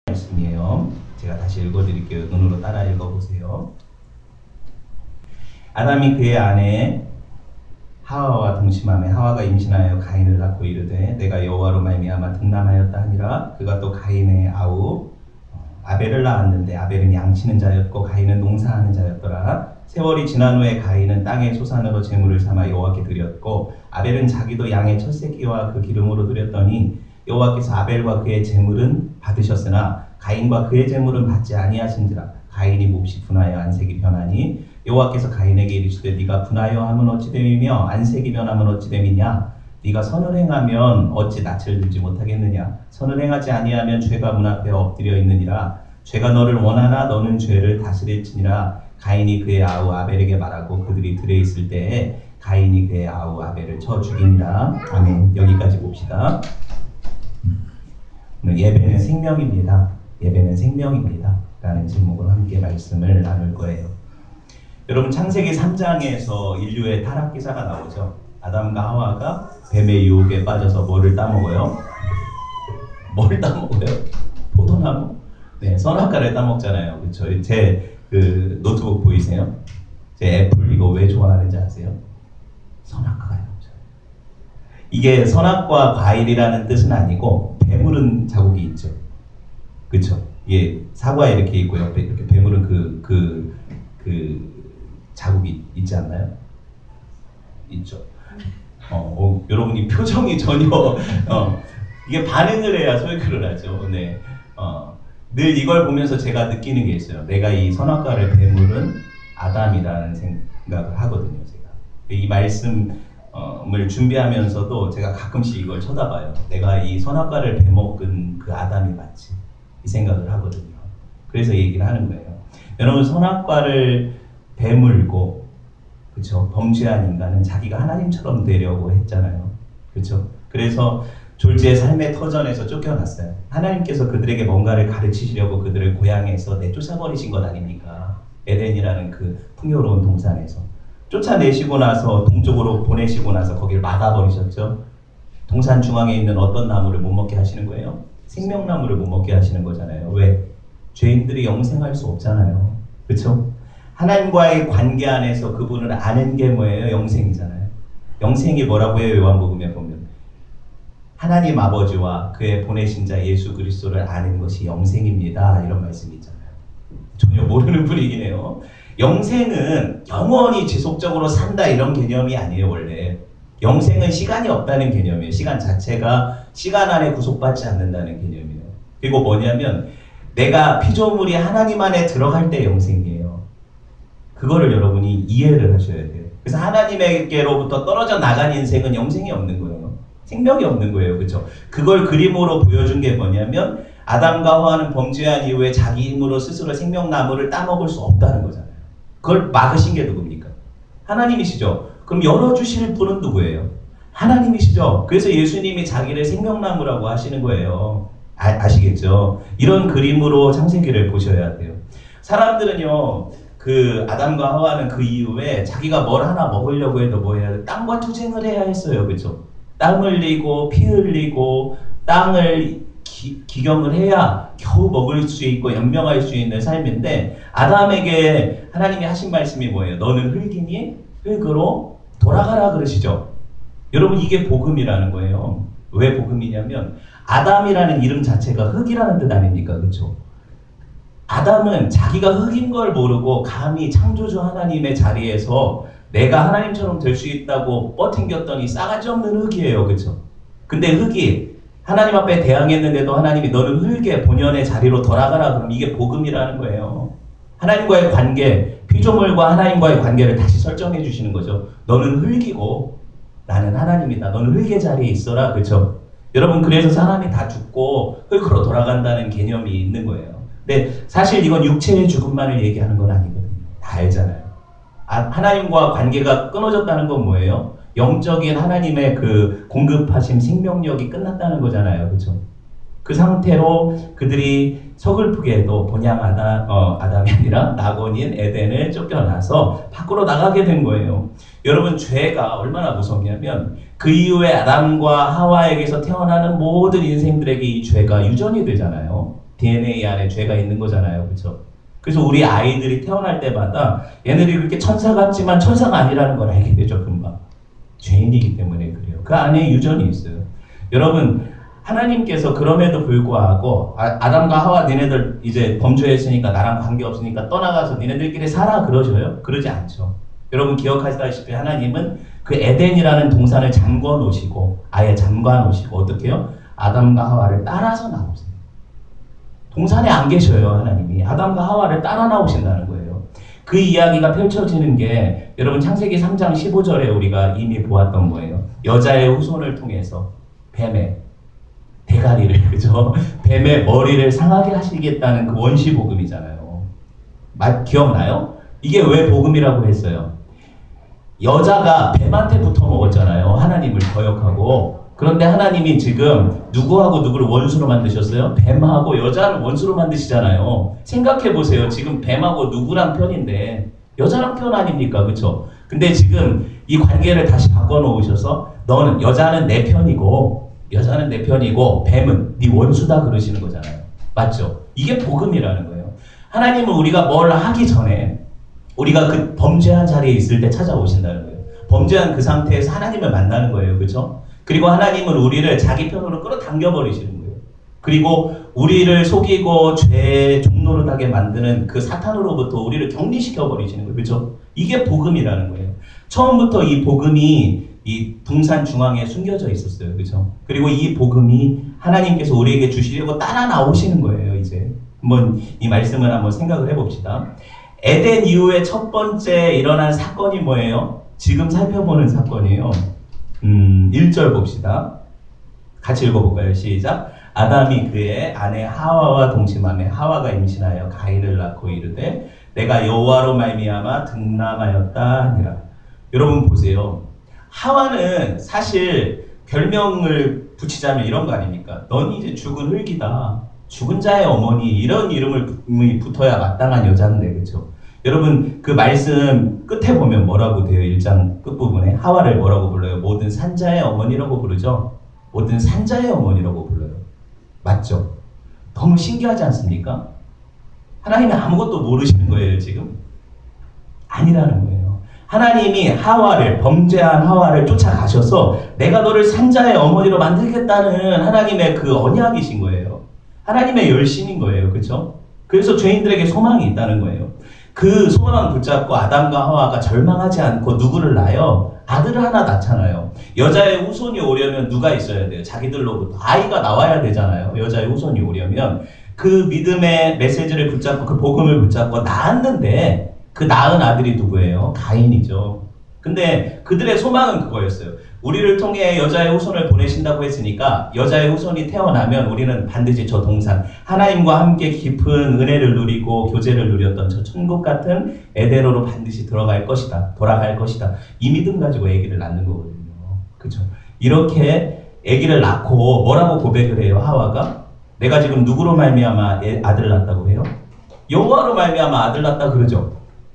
말씀이에요. 제가 다시 읽어드릴게요. 눈으로 따라 읽어보세요. 아담이 그의 아내 하와와 동침하며 하와가 임신하여 가인을 낳고 이르되 내가 여호와로 말미암아 등남하였다 하니라. 그가 또 가인의 아우 아벨을 낳았는데 아벨은 양치는 자였고 가인은 농사하는 자였더라. 세월이 지난 후에 가인은 땅의 소산으로 제물을 삼아 여호와께 드렸고 아벨은 자기도 양의 첫 새끼와 그 기름으로 드렸더니 여호와께서 아벨과 그의 제물은 받으셨으나 가인과 그의 제물은 받지 아니하신지라. 가인이 몹시 분하여 안색이 변하니 여호와께서 가인에게 이르시되 네가 분하여 함은 어찌 됨이며 안색이 변함은 어찌 됨이냐. 네가 선을 행하면 어찌 낯을 들지 못하겠느냐. 선을 행하지 아니하면 죄가 문 앞에 엎드려 있느니라. 죄가 너를 원하나 너는 죄를 다스릴지니라. 가인이 그의 아우 아벨에게 말하고 그들이 들에 있을 때에 가인이 그의 아우 아벨을 쳐 죽이니라. 아멘. 여기까지 봅시다. 예배는 생명입니다. 예배는 생명입니다. 라는 제목으로 함께 말씀을 나눌 거예요. 여러분, 창세기 3장에서 인류의 타락 기사가 나오죠. 아담과 하와가 뱀의 유혹에 빠져서 뭐를 따먹어요? 뭘 따먹어요? 포도나무? 네, 선악과를 따먹잖아요. 그렇죠? 제 그 노트북 보이세요? 제 애플 이거 왜 좋아하는지 아세요? 선악과가 나오죠. 이게 선악과 과일이라는 뜻은 아니고 배물은 자국이 있죠. 그렇죠? 이게 사과에 이렇게 있고 옆에 이렇게 배물은 그 자국이 있지 않나요? 있죠. 여러분이 표정이 전혀 이게 반응을 해야 소유를 하죠. 네. 늘 이걸 보면서 제가 느끼는 게 있어요. 내가 이 선악과를 배물은 아담이라는 생각을 하거든요. 제가 이 말씀을 준비하면서도 제가 가끔씩 이걸 쳐다봐요. 내가 이 선악과를 배먹은 그 아담이 맞지? 이 생각을 하거든요. 그래서 얘기를 하는 거예요. 여러분, 선악과를 배물고, 그렇죠? 범죄한 인간은 자기가 하나님처럼 되려고 했잖아요. 그렇죠? 그래서 졸지의 삶의 터전에서 쫓겨났어요. 하나님께서 그들에게 뭔가를 가르치시려고 그들을 고향에서 내쫓아버리신 것 아닙니까? 에덴이라는 그 풍요로운 동산에서 쫓아내시고 나서 동쪽으로 보내시고 나서 거기를 막아버리셨죠. 동산 중앙에 있는 어떤 나무를 못 먹게 하시는 거예요? 생명나무를 못 먹게 하시는 거잖아요. 왜? 죄인들이 영생할 수 없잖아요. 그렇죠? 하나님과의 관계 안에서 그분을 아는 게 뭐예요? 영생이잖아요. 영생이 뭐라고 해요? 요한복음에 보면 하나님 아버지와 그의 보내신 자 예수 그리스도를 아는 것이 영생입니다. 이런 말씀이 있잖아요. 전혀 모르는 분위기네요. 영생은 영원히 지속적으로 산다 이런 개념이 아니에요. 원래 영생은 시간이 없다는 개념이에요. 시간 자체가 시간 안에 구속받지 않는다는 개념이에요. 그리고 뭐냐면 내가 피조물이 하나님 안에 들어갈 때 영생이에요. 그거를 여러분이 이해를 하셔야 돼요. 그래서 하나님에게로부터 떨어져 나간 인생은 영생이 없는 거예요. 생명이 없는 거예요. 그렇죠? 그걸 그림으로 보여준 게 뭐냐면 아담과 하와는 범죄한 이후에 자기 힘으로 스스로 생명나무를 따먹을 수 없다는 거잖아요. 그걸 막으신 게 누굽니까? 하나님이시죠. 그럼 열어주실 분은 누구예요? 하나님이시죠. 그래서 예수님이 자기를 생명나무라고 하시는 거예요. 아시겠죠? 이런 그림으로 창세기를 보셔야 돼요. 사람들은요, 그 아담과 하와는 그 이후에 자기가 뭘 하나 먹으려고 해도 뭐 해야 돼? 땅과 투쟁을 해야 했어요. 그렇죠? 땀 흘리고 피 흘리고 땅을 기경을 해야 겨우 먹을 수 있고 연명할 수 있는 삶인데 아담에게 하나님이 하신 말씀이 뭐예요? 너는 흙이니 흙으로 돌아가라 그러시죠. 여러분, 이게 복음이라는 거예요. 왜 복음이냐면 아담이라는 이름 자체가 흙이라는 뜻 아닙니까? 그렇죠? 아담은 자기가 흙인 걸 모르고 감히 창조주 하나님의 자리에서 내가 하나님처럼 될 수 있다고 뻗팅겼더니 싸가지 없는 흙이에요. 그렇죠? 근데 흙이 하나님 앞에 대항했는데도 하나님이 너는 흙의 본연의 자리로 돌아가라 그럼 이게 복음이라는 거예요. 하나님과의 관계, 피조물과 하나님과의 관계를 다시 설정해 주시는 거죠. 너는 흙이고 나는 하나님이다. 너는 흙의 자리에 있어라. 그렇죠? 여러분, 그래서 사람이 다 죽고 흙으로 돌아간다는 개념이 있는 거예요. 근데 사실 이건 육체의 죽음만을 얘기하는 건 아니거든요. 다 알잖아요. 하나님과 관계가 끊어졌다는 건 뭐예요? 영적인 하나님의 그 공급하신 생명력이 끝났다는 거잖아요. 그렇죠? 그 상태로 그들이 서글프게도 본향 아담이 아니라 낙원인 에덴을 쫓겨나서 밖으로 나가게 된 거예요. 여러분, 죄가 얼마나 무섭냐면 그 이후에 아담과 하와에게서 태어나는 모든 인생들에게 이 죄가 유전이 되잖아요. DNA 안에 죄가 있는 거잖아요. 그렇죠? 그래서 우리 아이들이 태어날 때마다 얘네들이 그렇게 천사 같지만 천사가 아니라는 걸 알게 되죠. 금방. 죄인이기 때문에 그래요. 그 안에 유전이 있어요. 여러분, 하나님께서 그럼에도 불구하고 아담과 하와 니네들 이제 범죄했으니까 나랑 관계없으니까 떠나가서 니네들끼리 살아 그러셔요? 그러지 않죠. 여러분 기억하시다시피 하나님은 그 에덴이라는 동산을 잠궈 놓으시고 아예 잠궈 놓으시고 어떻게 해요? 아담과 하와를 따라서 나오세요. 동산에 안 계셔요. 하나님이 아담과 하와를 따라 나오신다는 거예요. 그 이야기가 펼쳐지는 게 여러분 창세기 3장 15절에 우리가 이미 보았던 거예요. 여자의 후손을 통해서 뱀의 대가리를 그죠? 뱀의 머리를 상하게 하시겠다는 그 원시 복음이잖아요. 기억나요? 이게 왜 복음이라고 했어요? 여자가 뱀한테 붙어 먹었잖아요. 하나님을 거역하고. 그런데 하나님이 지금 누구하고 누구를 원수로 만드셨어요? 뱀하고 여자를 원수로 만드시잖아요. 생각해보세요. 지금 뱀하고 누구랑 편인데 여자랑 편 아닙니까? 그쵸? 근데 지금 이 관계를 다시 바꿔놓으셔서 너는 여자는 내 편이고 뱀은 네 원수다 그러시는 거잖아요. 맞죠? 이게 복음이라는 거예요. 하나님은 우리가 뭘 하기 전에 우리가 그 범죄한 자리에 있을 때 찾아오신다는 거예요. 범죄한 그 상태에서 하나님을 만나는 거예요. 그렇죠? 그리고 하나님은 우리를 자기 편으로 끌어당겨 버리시는 거예요. 그리고 우리를 속이고 죄 종노릇하게 만드는 그 사탄으로부터 우리를 격리시켜 버리시는 거예요. 그렇죠? 이게 복음이라는 거예요. 처음부터 이 복음이 이 동산 중앙에 숨겨져 있었어요. 그렇죠? 그리고 이 복음이 하나님께서 우리에게 주시려고 따라 나오시는 거예요. 이제 한번 이 말씀을 한번 생각을 해봅시다. 에덴 이후에 첫 번째 일어난 사건이 뭐예요? 지금 살펴보는 사건이에요. 1절 봅시다. 같이 읽어볼까요? 시작. 아담이 그의 아내 하와와 동침하며 하와가 임신하여 가인을 낳고 이르되 내가 여호와로 말미암아 등남하였다 하니라. 여러분 보세요. 하와는 사실 별명을 붙이자면 이런 거 아닙니까? 넌 이제 죽은 흙이다. 죽은 자의 어머니 이런 이름이 붙어야 마땅한 여자인데 그렇죠? 여러분 그 말씀 끝에 보면 뭐라고 돼요? 1장 끝부분에 하와를 뭐라고 불러요? 모든 산자의 어머니라고 부르죠? 모든 산자의 어머니라고 불러요. 맞죠? 너무 신기하지 않습니까? 하나님이 아무것도 모르시는 거예요 지금? 아니라는 거예요. 하나님이 하와를 범죄한 하와를 쫓아가셔서 내가 너를 산자의 어머니로 만들겠다는 하나님의 그 언약이신 거예요. 하나님의 열심인 거예요. 그렇죠? 그래서 죄인들에게 소망이 있다는 거예요. 그 소망을 붙잡고 아담과 하와가 절망하지 않고 누구를 낳아요? 아들을 하나 낳잖아요. 여자의 후손이 오려면 누가 있어야 돼요? 자기들로부터 아이가 나와야 되잖아요. 여자의 후손이 오려면 그 믿음의 메시지를 붙잡고 그 복음을 붙잡고 낳았는데 그 낳은 아들이 누구예요? 가인이죠. 근데 그들의 소망은 그거였어요. 우리를 통해 여자의 후손을 보내신다고 했으니까 여자의 후손이 태어나면 우리는 반드시 저 동산 하나님과 함께 깊은 은혜를 누리고 교제를 누렸던 저 천국 같은 에덴으로 반드시 들어갈 것이다. 돌아갈 것이다. 이 믿음 가지고 아기를 낳는 거거든요. 그렇죠? 이렇게 아기를 낳고 뭐라고 고백을 해요? 하와가 내가 지금 누구로 말미암아 아들을 낳았다고 해요? 여호와로 말미암아 아들 낳았다 그러죠.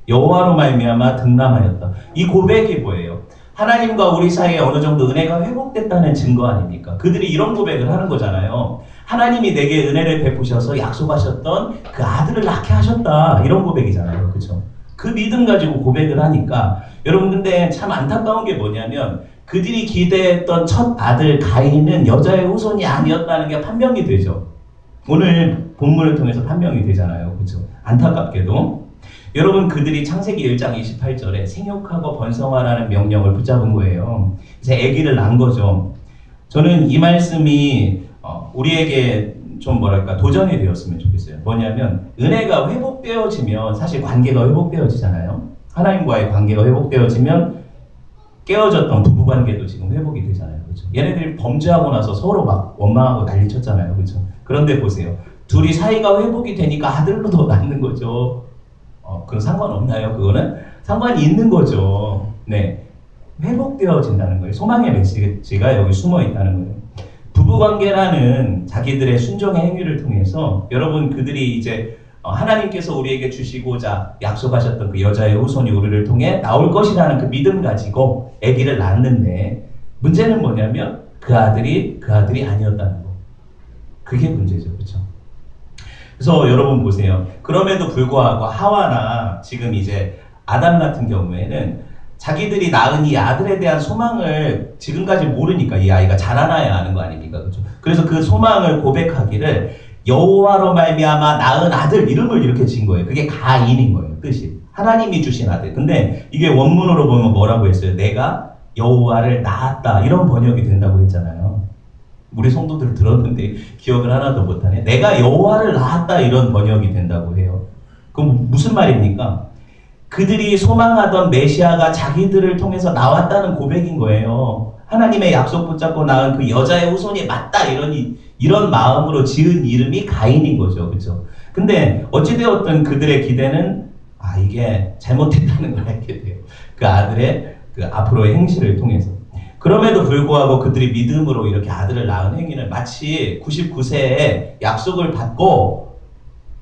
여호와로 말미암아 등남하였다. 이 고백이 뭐예요? 하나님과 우리 사이에 어느 정도 은혜가 회복됐다는 증거 아닙니까? 그들이 이런 고백을 하는 거잖아요. 하나님이 내게 은혜를 베푸셔서 약속하셨던 그 아들을 낳게 하셨다. 이런 고백이잖아요. 그렇죠? 그 믿음 가지고 고백을 하니까 여러분 근데 참 안타까운 게 뭐냐면 그들이 기대했던 첫 아들 가인은 여자의 후손이 아니었다는 게 판명이 되죠. 오늘 본문을 통해서 판명이 되잖아요. 그렇죠? 안타깝게도 여러분 그들이 창세기 1장 28절에 생육하고 번성하라는 명령을 붙잡은 거예요. 이제 아기를 낳은 거죠. 저는 이 말씀이 우리에게 좀 뭐랄까 도전이 되었으면 좋겠어요. 뭐냐면 은혜가 회복되어지면 사실 관계가 회복되어지잖아요. 하나님과의 관계가 회복되어지면 깨어졌던 부부관계도 지금 회복이 되잖아요. 그렇죠? 얘네들이 범죄하고 나서 서로 막 원망하고 난리쳤잖아요. 그렇죠? 그런데 보세요. 둘이 사이가 회복이 되니까 아들로 더 낳는 거죠. 그건 상관없나요? 그거는 상관이 있는 거죠. 네, 회복되어진다는 거예요. 소망의 메시지가 여기 숨어 있다는 거예요. 부부관계라는 자기들의 순종의 행위를 통해서 여러분 그들이 이제 하나님께서 우리에게 주시고자 약속하셨던 그 여자의 후손이 우리를 통해 나올 것이라는 그 믿음 가지고 아기를 낳았는데 문제는 뭐냐면 그 아들이 아니었다는 거. 그게 문제죠. 그렇죠? 그래서 여러분 보세요. 그럼에도 불구하고 하와나 지금 이제 아담 같은 경우에는 자기들이 낳은 이 아들에 대한 소망을 지금까지 모르니까 이 아이가 자라나야 하는 거 아닙니까? 그렇죠? 그래서 그 소망을 고백하기를 여호와로 말미암아 낳은 아들 이름을 이렇게 지은 거예요. 그게 가인인 거예요. 뜻이. 하나님이 주신 아들. 근데 이게 원문으로 보면 뭐라고 했어요? 내가 여호와를 낳았다. 이런 번역이 된다고 했잖아요. 우리 성도들 들었는데 기억을 하나도 못하네. 내가 여호와를 낳았다. 이런 번역이 된다고 해요. 그럼 무슨 말입니까? 그들이 소망하던 메시아가 자기들을 통해서 나왔다는 고백인 거예요. 하나님의 약속 붙잡고 낳은 그 여자의 후손이 맞다. 이런 마음으로 지은 이름이 가인인 거죠. 그렇죠? 근데 어찌되었든 그들의 기대는 이게 잘못했다는 걸 알게 돼요. 그 아들의 그 앞으로의 행실을 통해서. 그럼에도 불구하고 그들이 믿음으로 이렇게 아들을 낳은 행위는 마치 99세에 약속을 받고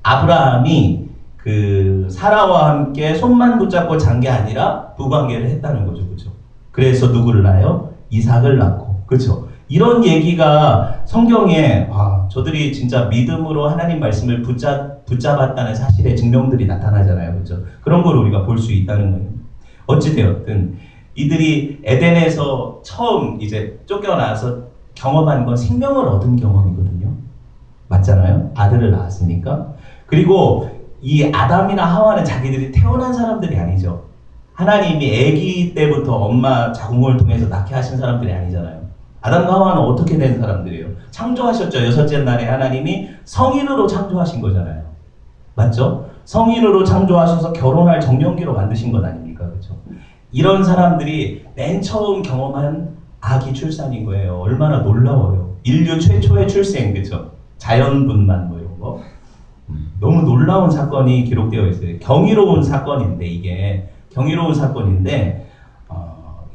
아브라함이 그 사라와 함께 손만 붙잡고 잔 게 아니라 부관계를 했다는 거죠. 그렇죠? 그래서 누구를 낳아요? 이삭을 낳고. 그렇죠? 이런 얘기가 성경에 저들이 진짜 믿음으로 하나님 말씀을 붙잡았다는 사실의 증명들이 나타나잖아요. 그렇죠? 그런 걸 우리가 볼 수 있다는 거예요. 어찌되었든 이들이 에덴에서 처음 이제 쫓겨나서 경험한 건 생명을 얻은 경험이거든요. 맞잖아요? 아들을 낳았으니까. 그리고 이 아담이나 하와는 자기들이 태어난 사람들이 아니죠. 하나님이 아기 때부터 엄마 자궁을 통해서 낳게 하신 사람들이 아니잖아요. 아담과 하와는 어떻게 된 사람들이에요? 창조하셨죠. 여섯째 날에 하나님이 성인으로 창조하신 거잖아요. 맞죠? 성인으로 창조하셔서 결혼할 정령기로 만드신 것 아닙니까? 그렇죠? 이런 사람들이 맨 처음 경험한 아기 출산인 거예요. 얼마나 놀라워요. 인류 최초의 출생, 그렇죠? 자연분만 뭐 이런 거. 너무 놀라운 사건이 기록되어 있어요. 경이로운 사건인데 이게 경이로운 사건인데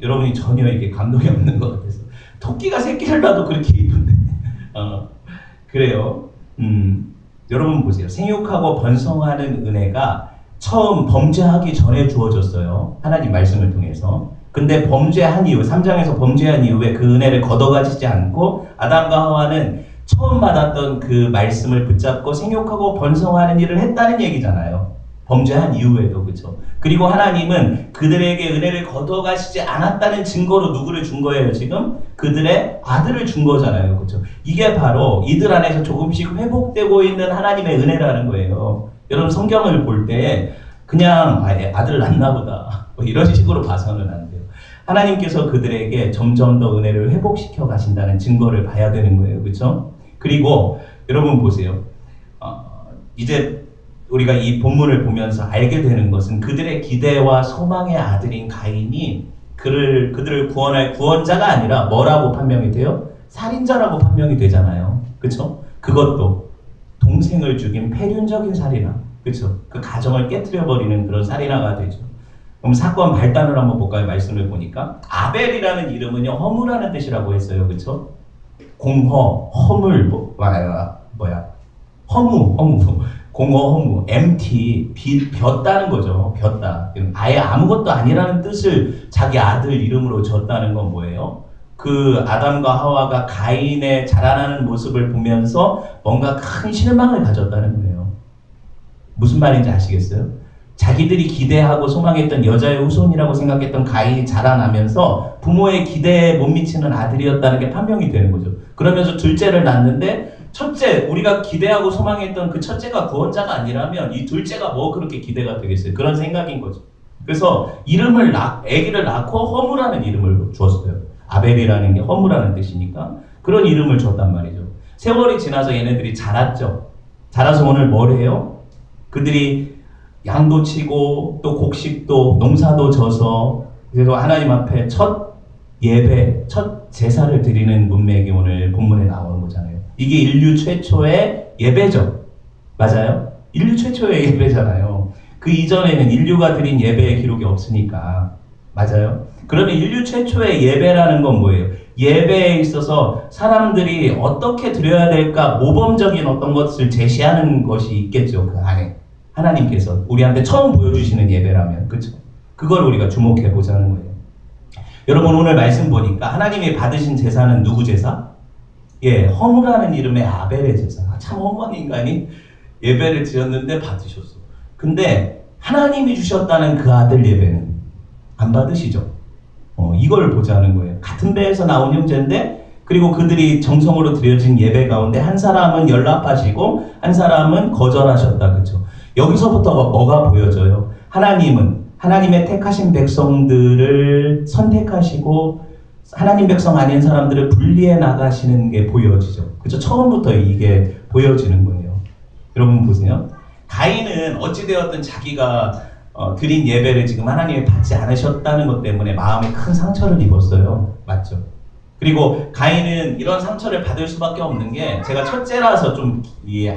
여러분이 전혀 이게 감동이 없는 것 같아서 토끼가 새끼를 낳아도 그렇게 이쁜데 그래요. 여러분 보세요. 생육하고 번성하는 은혜가 처음 범죄하기 전에 주어졌어요. 하나님 말씀을 통해서. 근데 범죄한 이후 3장에서 범죄한 이후에 그 은혜를 걷어가지지 않고 아담과 하와는 처음 받았던 그 말씀을 붙잡고 생육하고 번성하는 일을 했다는 얘기잖아요. 범죄한 이후에도. 그렇죠? 그리고 하나님은 그들에게 은혜를 거둬가시지 않았다는 증거로 누구를 준 거예요? 지금 그들의 아들을 준 거잖아요. 그렇죠? 이게 바로 이들 안에서 조금씩 회복되고 있는 하나님의 은혜라는 거예요. 여러분 성경을 볼 때 그냥 아들 낳나 보다 뭐 이런 식으로 봐서는 안 돼요. 하나님께서 그들에게 점점 더 은혜를 회복시켜 가신다는 증거를 봐야 되는 거예요. 그렇죠? 그리고 여러분 보세요. 이제 우리가 이 본문을 보면서 알게 되는 것은 그들의 기대와 소망의 아들인 가인이 그들을 구원할 구원자가 아니라 뭐라고 판명이 돼요? 살인자라고 판명이 되잖아요. 그렇죠? 그것도 동생을 죽인 폐륜적인 살인아. 그렇죠? 그 가정을 깨트려버리는 그런 살인아가 되죠. 그럼 사건 발단을 한번 볼까요? 말씀을 보니까 아벨이라는 이름은요 허무라는 뜻이라고 했어요. 그렇죠? 공허, 허물, 허무, 공허, 허무, empty, 벼다는 거죠. 벼다. 아예 아무것도 아니라는 뜻을 자기 아들 이름으로 줬다는 건 뭐예요? 그 아담과 하와가 가인의 자라나는 모습을 보면서 뭔가 큰 실망을 가졌다는 거예요. 무슨 말인지 아시겠어요? 자기들이 기대하고 소망했던 여자의 후손이라고 생각했던 가인이 자라나면서 부모의 기대에 못 미치는 아들이었다는 게 판명이 되는 거죠. 그러면서 둘째를 낳는데 첫째, 우리가 기대하고 소망했던 그 첫째가 구원자가 아니라면 이 둘째가 뭐 그렇게 기대가 되겠어요? 그런 생각인 거죠. 그래서 아기를 낳고 허무라는 이름을 주었어요. 아벨이라는 게 허무라는 뜻이니까 그런 이름을 줬단 말이죠. 세월이 지나서 얘네들이 자랐죠. 자라서 오늘 뭘 해요? 그들이 양도 치고 또 곡식도 농사도 져서 그래서 하나님 앞에 첫 예배, 첫 제사를 드리는 문맥이 오늘 본문에 나오는 거잖아요. 이게 인류 최초의 예배죠. 맞아요? 인류 최초의 예배잖아요. 그 이전에는 인류가 드린 예배의 기록이 없으니까. 맞아요? 그러면 인류 최초의 예배라는 건 뭐예요? 예배에 있어서 사람들이 어떻게 드려야 될까 모범적인 어떤 것을 제시하는 것이 있겠죠. 그 안에. 하나님께서 우리한테 처음 보여주시는 예배라면. 그렇죠? 그걸 우리가 주목해 보자는 거예요. 여러분 오늘 말씀 보니까 하나님이 받으신 제사는 누구 제사? 예, 허무라는 이름의 아벨의 제사. 참 허무한 인간이 예배를 드렸는데 받으셨어. 근데 하나님이 주셨다는 그 아들 예배는 안 받으시죠? 이걸 보자는 거예요. 같은 배에서 나온 형제인데, 그리고 그들이 정성으로 드려진 예배 가운데 한 사람은 연락하시고 한 사람은 거절하셨다. 그렇죠? 여기서부터 뭐가 보여져요? 하나님은 하나님의 택하신 백성들을 선택하시고 하나님 백성 아닌 사람들을 분리해 나가시는 게 보여지죠. 그렇죠? 처음부터 이게 보여지는 거예요. 여러분 보세요. 가인은 어찌되었든 자기가 드린 예배를 지금 하나님이 받지 않으셨다는 것 때문에 마음에 큰 상처를 입었어요. 맞죠? 그리고 가인은 이런 상처를 받을 수밖에 없는 게, 제가 첫째라서 좀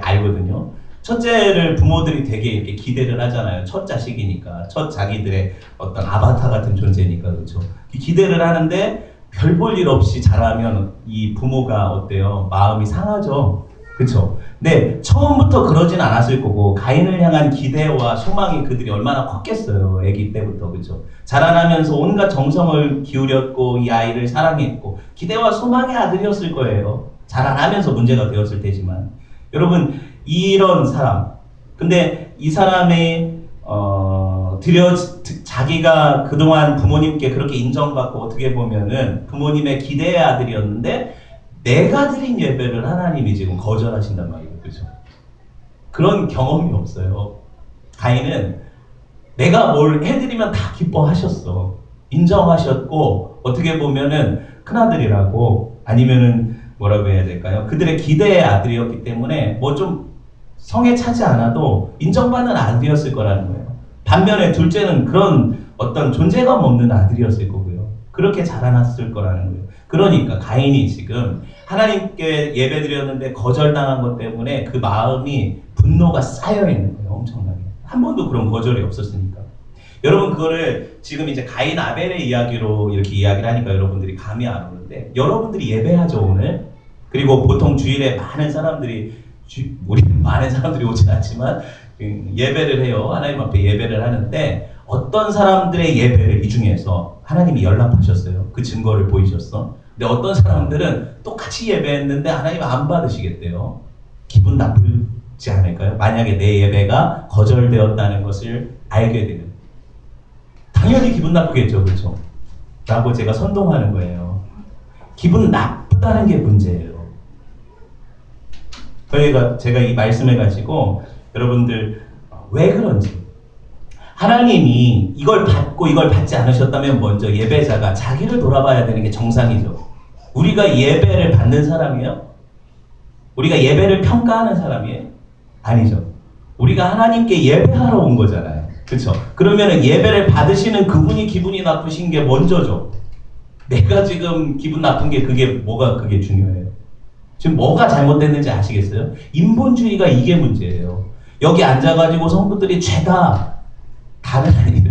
알거든요. 첫째를 부모들이 되게 이렇게 기대를 하잖아요. 첫 자식이니까. 첫 자기들의 어떤 아바타 같은 존재니까. 그렇죠? 기대를 하는데 별 볼 일 없이 자라면 이 부모가 어때요? 마음이 상하죠. 그렇죠? 근데 처음부터 그러진 않았을 거고, 가인을 향한 기대와 소망이 그들이 얼마나 컸겠어요. 아기 때부터. 그렇죠? 자라나면서 온갖 정성을 기울였고 이 아이를 사랑했고 기대와 소망의 아들이었을 거예요. 자라나면서 문제가 되었을 테지만. 여러분, 이런 사람, 근데 이 사람의 자기가 그동안 부모님께 그렇게 인정받고 어떻게 보면은 부모님의 기대의 아들이었는데 내가 드린 예배를 하나님이 지금 거절하신단 말이에요. 그렇죠? 그런 경험이 없어요. 가인은 내가 뭘 해드리면 다 기뻐하셨어. 인정하셨고, 어떻게 보면은 큰아들이라고, 아니면은 뭐라고 해야 될까요? 그들의 기대의 아들이었기 때문에 뭐 좀 성에 차지 않아도 인정받는 아들이었을 거라는 거예요. 반면에 둘째는 그런 어떤 존재감 없는 아들이었을 거고요. 그렇게 자라났을 거라는 거예요. 그러니까 가인이 지금 하나님께 예배드렸는데 거절당한 것 때문에 그 마음이 분노가 쌓여 있는 거예요. 엄청나게. 한 번도 그런 거절이 없었으니까. 여러분, 그거를 지금 이제 가인 아벨의 이야기로 이렇게 이야기를 하니까 여러분들이 감이 안 오는데, 여러분들이 예배하죠 오늘. 그리고 보통 주일에 많은 사람들이 우리는 많은 사람들이 오진 않지만 예배를 해요. 하나님 앞에 예배를 하는데 어떤 사람들의 예배를 이 중에서 하나님이 연락하셨어요. 그 증거를 보이셨어. 근데 어떤 사람들은 똑같이 예배했는데 하나님 안 받으시겠대요. 기분 나쁘지 않을까요? 만약에 내 예배가 거절되었다는 것을 알게 되면 당연히 기분 나쁘겠죠. 그렇죠? 라고 제가 선동하는 거예요. 기분 나쁘다는 게 문제예요. 제가 이 말씀을 가지고 여러분들 왜 그런지, 하나님이 이걸 받고 이걸 받지 않으셨다면 먼저 예배자가 자기를 돌아봐야 되는 게 정상이죠. 우리가 예배를 받는 사람이에요? 우리가 예배를 평가하는 사람이에요? 아니죠. 우리가 하나님께 예배하러 온 거잖아요. 그렇죠? 그러면은 예배를 받으시는 그분이 기분이 나쁘신 게 먼저죠. 내가 지금 기분 나쁜 게 그게 중요해요. 지금 뭐가 잘못됐는지 아시겠어요? 인본주의가 이게 문제예요. 여기 앉아가지고 성도들이 죄다, 다른 아니에요.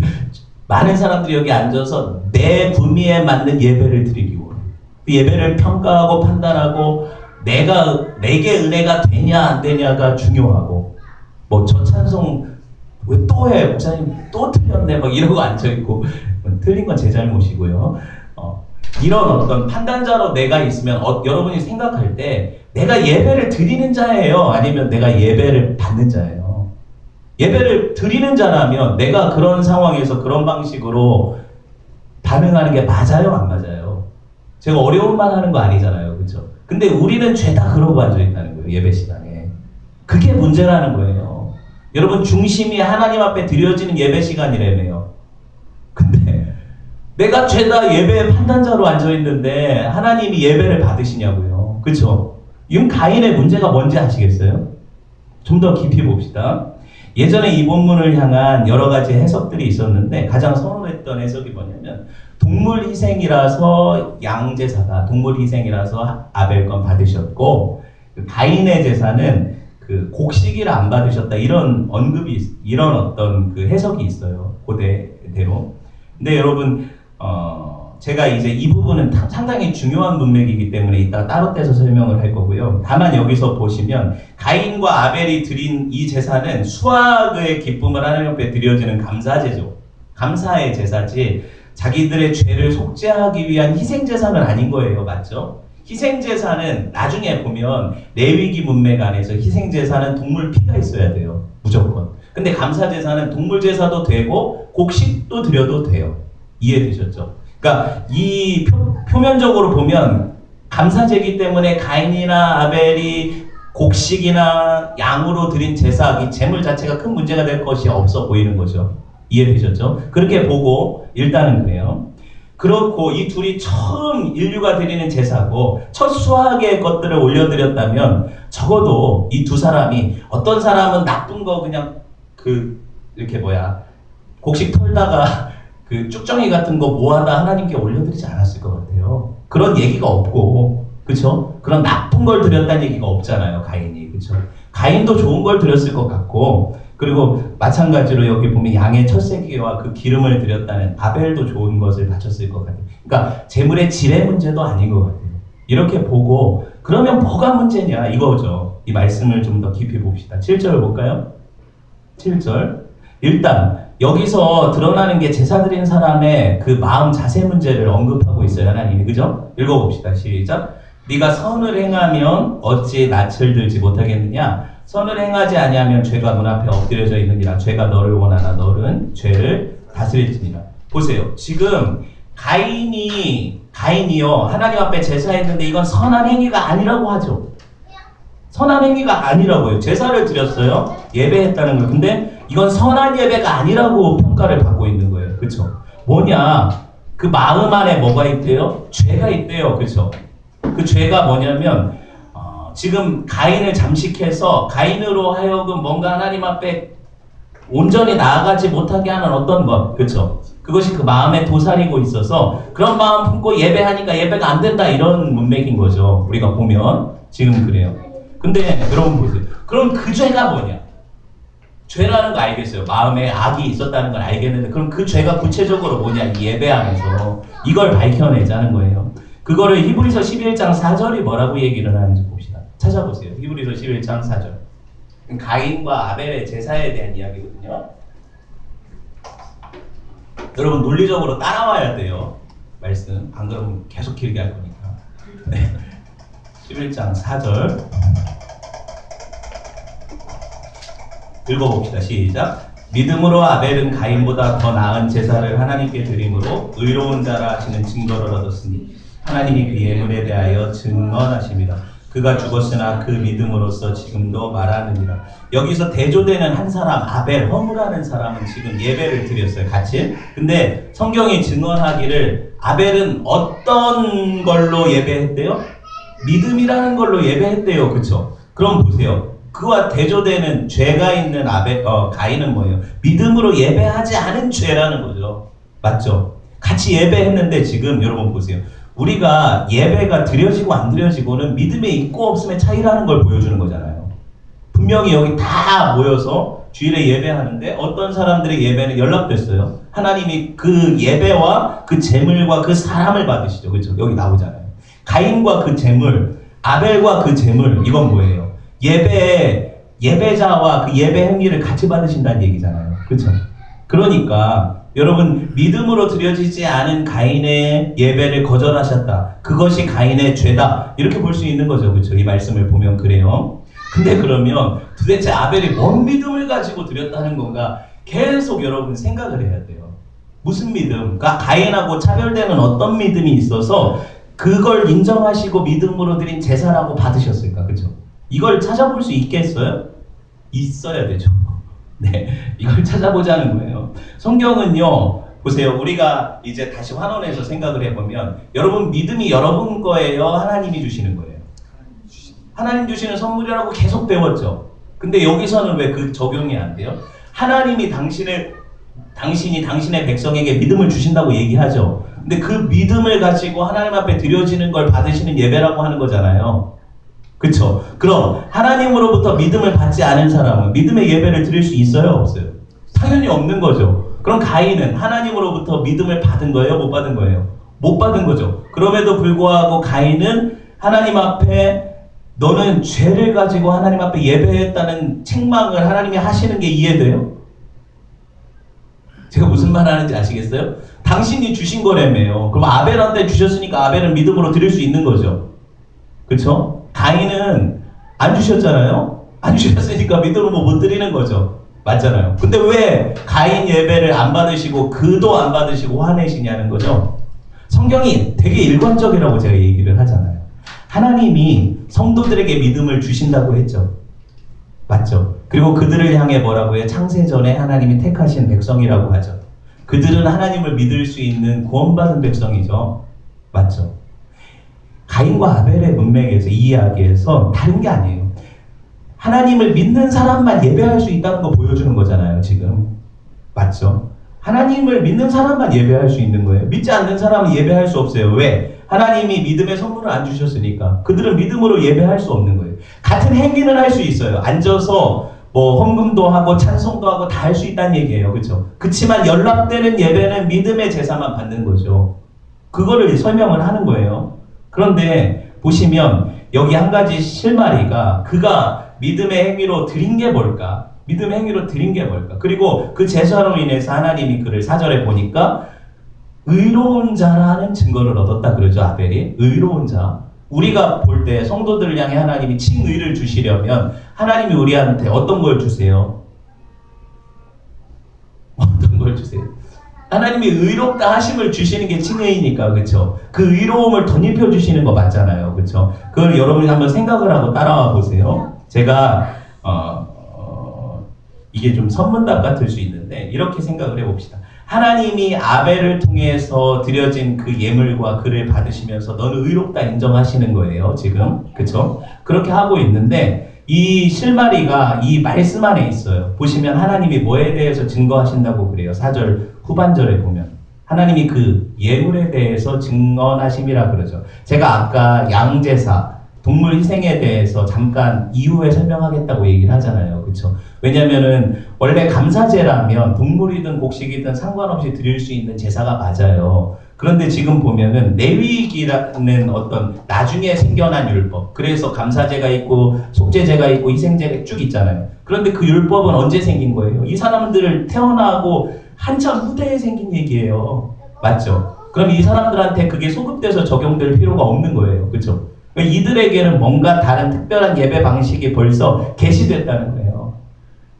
많은 사람들이 여기 앉아서 내 분미에 맞는 예배를 드리기 원해요. 그 예배를 평가하고 판단하고 내게 은혜가 되냐 안 되냐가 중요하고, 뭐 저 찬송 왜 또 해? 목사님 또 틀렸네? 막 이러고 앉아있고, 틀린 건 제 잘못이고요. 이런 어떤 판단자로 내가 있으면 여러분이 생각할 때 내가 예배를 드리는 자예요? 아니면 내가 예배를 받는 자예요? 예배를 드리는 자라면 내가 그런 상황에서 그런 방식으로 반응하는 게 맞아요? 안 맞아요? 제가 어려운 말 하는 거 아니잖아요. 그렇죠? 근데 우리는 죄다 그러고 앉아있다는 거예요. 예배 시간에. 그게 문제라는 거예요. 여러분, 중심이 하나님 앞에 드려지는 예배 시간이라며요. 근데 내가 죄다 예배의 판단자로 앉아있는데 하나님이 예배를 받으시냐고요. 그렇죠? 이건 가인의 문제가 뭔지 아시겠어요? 좀 더 깊이 봅시다. 예전에 이 본문을 향한 여러 가지 해석들이 있었는데 가장 선호했던 해석이 뭐냐면, 동물 희생이라서 양제사가 동물 희생이라서 아벨 건 받으셨고, 가인의 제사는 그 곡식이라 안 받으셨다, 이런 언급이, 이런 어떤 그 해석이 있어요. 고대대로. 근데 여러분, 제가 이제 이 부분은 상당히 중요한 문맥이기 때문에 이따 따로 떼서 설명을 할 거고요. 다만 여기서 보시면 가인과 아벨이 드린 이 제사는 수확의 기쁨을 하나님 앞에 드려지는 감사제죠. 감사의 제사지 자기들의 죄를 속죄하기 위한 희생 제사는 아닌 거예요. 맞죠? 희생제사는 나중에 보면 레위기 문맥 안에서 희생제사는 동물 피가 있어야 돼요. 무조건. 근데 감사제사는 동물제사도 되고 곡식도 드려도 돼요. 이해되셨죠? 그러니까 이 표면적으로 보면 감사제기 때문에 가인이나 아벨이 곡식이나 양으로 드린 제사, 이 제물 자체가 큰 문제가 될 것이 없어 보이는 거죠. 이해되셨죠? 그렇게 보고 일단은 그래요. 그렇고 이 둘이 처음 인류가 드리는 제사고 첫 수학의 것들을 올려드렸다면 적어도 이 두 사람이 어떤 사람은 나쁜 거 그냥 이렇게 곡식 털다가 그 쭉정이 같은 거 모아다 하나님께 올려드리지 않았을 것 같아요. 그런 얘기가 없고, 그쵸? 그런 나쁜 걸 드렸다는 얘기가 없잖아요, 가인이. 그쵸? 가인도 좋은 걸 드렸을 것 같고, 그리고 마찬가지로 여기 보면 양의 첫 새끼와 그 기름을 드렸다는 아벨도 좋은 것을 바쳤을 것 같아요. 그러니까 재물의 질의 문제도 아닌 것 같아요. 이렇게 보고, 그러면 뭐가 문제냐, 이거죠. 이 말씀을 좀 더 깊이 봅시다. 7절 볼까요? 7절. 일단 여기서 드러나는 게 제사 드린 사람의 그 마음 자세 문제를 언급하고 있어요, 하나님이. 그죠? 읽어봅시다. 시작. 네가 선을 행하면 어찌 낯을 들지 못하겠느냐? 선을 행하지 아니하면 죄가 눈앞에 엎드려져 있느니라. 죄가 너를 원하나 너는 죄를 다스릴지니라. 보세요. 지금 가인이요 하나님 앞에 제사했는데 이건 선한 행위가 아니라고 하죠. 선한 행위가 아니라고요. 제사를 드렸어요. 예배했다는 거. 근데 이건 선한 예배가 아니라고 평가를 받고 있는 거예요. 그쵸? 뭐냐? 그 마음 안에 뭐가 있대요? 죄가 있대요. 그쵸? 그 죄가 뭐냐면 지금 가인을 잠식해서 가인으로 하여금 뭔가 하나님 앞에 온전히 나아가지 못하게 하는 어떤 것. 그쵸? 그것이 그 마음에 도사리고 있어서 그런 마음 품고 예배하니까 예배가 안 된다. 이런 문맥인 거죠. 우리가 보면 지금 그래요. 근데 여러분 보세요. 그럼 그 죄가 뭐냐? 죄라는 거 알겠어요. 마음에 악이 있었다는 걸 알겠는데 그럼 그 죄가 구체적으로 뭐냐? 이 예배 안에서 이걸 밝혀내자는 거예요. 그거를 히브리서 11장 4절이 뭐라고 얘기를 하는지 봅시다. 찾아보세요. 히브리서 11장 4절. 가인과 아벨의 제사에 대한 이야기거든요. 여러분 논리적으로 따라와야 돼요. 말씀. 안 그러면 계속 길게 할 거니까. 네. 11장 4절 읽어봅시다. 시작. 믿음으로 아벨은 가인보다 더 나은 제사를 하나님께 드림으로 의로운 자라 하시는 증거를 얻었으니 하나님이 그 예물에 대하여 증언하십니다. 그가 죽었으나 그 믿음으로써 지금도 말하느니라. 여기서 대조되는 한 사람 아벨 허무라는 사람은 지금 예배를 드렸어요. 같이. 근데 성경이 증언하기를 아벨은 어떤 걸로 예배했대요? 믿음이라는 걸로 예배했대요. 그쵸? 그럼 보세요. 그와 대조되는 죄가 있는 가인은 뭐예요? 믿음으로 예배하지 않은 죄라는 거죠. 맞죠? 같이 예배했는데 지금 여러분 보세요. 우리가 예배가 드려지고 안 드려지고는 믿음에 있고 없음의 차이라는 걸 보여주는 거잖아요. 분명히 여기 다 모여서 주일에 예배하는데 어떤 사람들의 예배는 연락됐어요. 하나님이 그 예배와 그 제물과 그 사람을 받으시죠. 그렇죠? 여기 나오잖아요. 가인과 그 제물, 아벨과 그 제물, 이건 뭐예요? 예배자와 그 예배 행위를 같이 받으신다는 얘기잖아요. 그렇죠? 그러니까 여러분 믿음으로 드려지지 않은 가인의 예배를 거절하셨다. 그것이 가인의 죄다. 이렇게 볼 수 있는 거죠. 그렇죠? 이 말씀을 보면 그래요. 근데 그러면 도대체 아벨이 뭔 믿음을 가지고 드렸다는 건가? 계속 여러분 생각을 해야 돼요. 무슨 믿음? 그러니까 가인하고 차별되는 어떤 믿음이 있어서 그걸 인정하시고 믿음으로 드린 제사라고 받으셨을까? 그렇죠? 이걸 찾아볼 수 있겠어요? 있어야 되죠. 네, 이걸 찾아보자는 거예요. 성경은요, 보세요. 우리가 이제 다시 환원해서 생각을 해보면 여러분 믿음이 여러분 거예요? 하나님이 주시는 거예요? 하나님 주시는 선물이라고 계속 배웠죠. 근데 여기서는 왜 그 적용이 안 돼요? 하나님이 당신이 당신의 백성에게 믿음을 주신다고 얘기하죠. 근데 그 믿음을 가지고 하나님 앞에 드려지는 걸 받으시는 예배라고 하는 거잖아요. 그쵸? 그럼 하나님으로부터 믿음을 받지 않은 사람은 믿음의 예배를 드릴 수 있어요? 없어요? 당연히 없는 거죠. 그럼 가인은 하나님으로부터 믿음을 받은 거예요? 못 받은 거예요? 못 받은 거죠. 그럼에도 불구하고 가인은 하나님 앞에 너는 죄를 가지고 하나님 앞에 예배했다는 책망을 하나님이 하시는 게 이해돼요? 제가 무슨 말 하는지 아시겠어요? 당신이 주신 거라며요. 그럼 아벨한테 주셨으니까 아벨은 믿음으로 드릴 수 있는 거죠. 그쵸? 가인은 안 주셨잖아요? 안 주셨으니까 믿음으로 못 드리는 거죠. 맞잖아요. 근데 왜 가인 예배를 안 받으시고 그도 안 받으시고 화내시냐는 거죠. 성경이 되게 일관적이라고 제가 얘기를 하잖아요. 하나님이 성도들에게 믿음을 주신다고 했죠. 맞죠? 그리고 그들을 향해 뭐라고 해요? 창세전에 하나님이 택하신 백성이라고 하죠. 그들은 하나님을 믿을 수 있는 구원받은 백성이죠. 맞죠? 가인과 아벨의 문맥에서 이 이야기에서 다른 게 아니에요. 하나님을 믿는 사람만 예배할 수 있다는 거 보여주는 거잖아요, 지금. 맞죠? 하나님을 믿는 사람만 예배할 수 있는 거예요. 믿지 않는 사람은 예배할 수 없어요. 왜? 하나님이 믿음의 선물을 안 주셨으니까. 그들은 믿음으로 예배할 수 없는 거예요. 같은 행위는 할 수 있어요. 앉아서 뭐 헌금도 하고 찬송도 하고 다 할 수 있다는 얘기예요. 그렇죠? 그렇지만 연락되는 예배는 믿음의 제사만 받는 거죠. 그거를 설명을 하는 거예요. 그런데 보시면 여기 한 가지 실마리가 그가 믿음의 행위로 드린 게 뭘까? 믿음의 행위로 드린 게 뭘까? 그리고 그 제사로 인해서 하나님이 그를 4절에 보니까 의로운 자라는 증거를 얻었다 그러죠. 아벨이. 의로운 자. 우리가 볼 때 성도들을 향해 하나님이 칭의를 주시려면 하나님이 우리한테 어떤 걸 주세요? 어떤 걸 주세요? 하나님이 의롭다 하심을 주시는 게 칭의니까, 그렇죠? 그 의로움을 덧입혀 주시는 거 맞잖아요, 그렇죠? 그걸 여러분이 한번 생각을 하고 따라와 보세요. 제가 이게 좀 선문답 같을 수 있는데 이렇게 생각을 해봅시다. 하나님이 아벨을 통해서 드려진 그 예물과 그를 받으시면서 너는 의롭다 인정하시는 거예요, 지금. 그렇죠? 그렇게 하고 있는데 이 실마리가 이 말씀 안에 있어요. 보시면 하나님이 뭐에 대해서 증거하신다고 그래요. 4절 후반절에 보면 하나님이 그 예물에 대해서 증언하심이라 그러죠. 제가 아까 양제사 동물 희생에 대해서 잠깐 이후에 설명하겠다고 얘기를 하잖아요. 그렇죠? 왜냐면은 원래 감사제라면 동물이든 곡식이든 상관없이 드릴 수 있는 제사가 맞아요. 그런데 지금 보면은 레위기라는 어떤 나중에 생겨난 율법. 그래서 감사제가 있고 속죄제가 있고 희생제가 쭉 있잖아요. 그런데 그 율법은 언제 생긴 거예요? 이 사람들을 태어나고 한참 후대에 생긴 얘기예요. 맞죠? 그럼 이 사람들한테 그게 소급돼서 적용될 필요가 없는 거예요. 그렇죠? 이들에게는 뭔가 다른 특별한 예배 방식이 벌써 계시됐다는 거예요.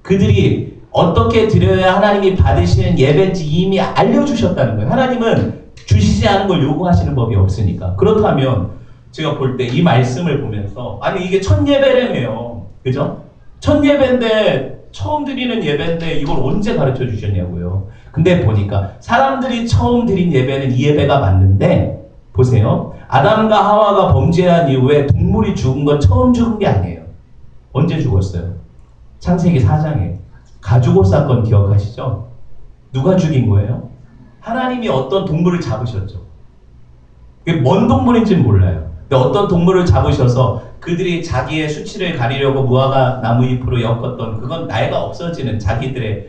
그들이 어떻게 드려야 하나님이 받으시는 예배인지 이미 알려주셨다는 거예요. 하나님은 주시지 않은 걸 요구하시는 법이 없으니까. 그렇다면 제가 볼 때 이 말씀을 보면서 아니 이게 첫 예배라며요. 그죠? 첫 예배인데 처음 드리는 예배인데 이걸 언제 가르쳐 주셨냐고요. 근데 보니까 사람들이 처음 드린 예배는 이 예배가 맞는데 보세요. 아담과 하와가 범죄한 이후에 동물이 죽은 건 처음 죽은 게 아니에요. 언제 죽었어요? 창세기 4장에 가죽옷 사건 기억하시죠? 누가 죽인 거예요? 하나님이 어떤 동물을 잡으셨죠. 그게 뭔 동물인지는 몰라요. 근데 어떤 동물을 잡으셔서 그들이 자기의 수치를 가리려고 무화과 나무 잎으로 엮었던 그건 나이가 없어지는 자기들이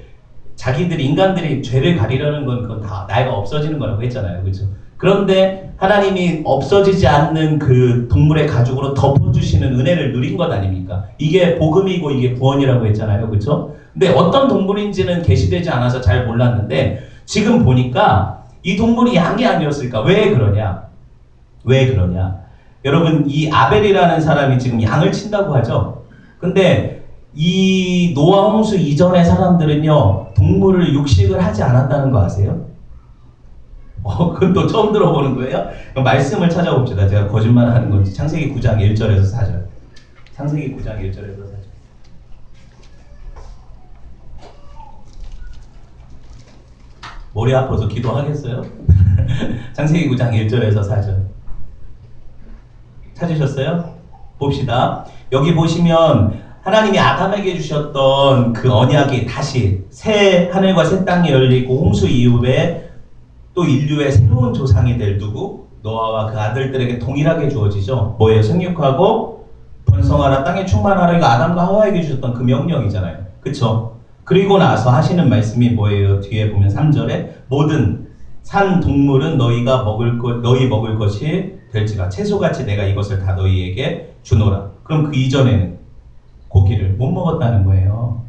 인간들이 죄를 가리려는 건 그건 다 나이가 없어지는 거라고 했잖아요. 그렇죠? 그런데 하나님이 없어지지 않는 그 동물의 가죽으로 덮어주시는 은혜를 누린 것 아닙니까? 이게 복음이고 이게 구원이라고 했잖아요. 그렇죠? 근데 어떤 동물인지는 계시되지 않아서 잘 몰랐는데 지금 보니까 이 동물이 양이 아니었을까? 왜 그러냐? 왜 그러냐? 여러분 이 아벨이라는 사람이 지금 양을 친다고 하죠? 근데 이 노아 홍수 이전의 사람들은요 동물을 육식을 하지 않았다는 거 아세요? 그건 또 처음 들어보는 거예요? 그럼 말씀을 찾아봅시다. 제가 거짓말 하는 건지. 창세기 9장 1절에서 4절. 창세기 9장 1절에서 4절. 머리 아파서 기도하겠어요? 창세기 9장 1절에서 4절. 찾으셨어요? 봅시다. 여기 보시면 하나님이 아담에게 주셨던 그 언약이 다시 새 하늘과 새 땅이 열리고 홍수 이후에 또 인류의 새로운 조상이 될 누구? 노아와 그 아들들에게 동일하게 주어지죠. 뭐예요? 생육하고 번성하라 땅에 충만하라. 이거 아담과 하와에게 주셨던 그 명령이잖아요. 그쵸? 그리고 나서 하시는 말씀이 뭐예요? 뒤에 보면 3절에 모든 산 동물은 너희 먹을 것이 될지라 채소같이 내가 이것을 다 너희에게 주노라. 그럼 그 이전에는 고기를 못 먹었다는 거예요.